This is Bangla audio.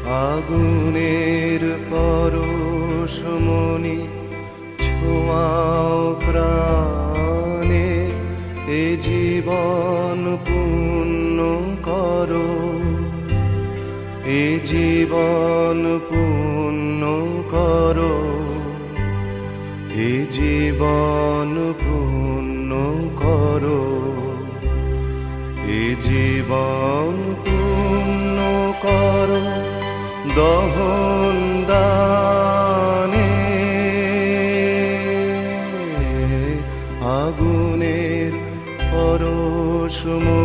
আগুনের পরশমণি ছোঁয়াও প্রাণে, এ জীবন পূর্ণ করো, এ জীবন পূর্ণ করো, এ জীবন পূর্ণ করো, এ জীবন পূর্ণ করো দহন দানে। আগুনের পরশমণি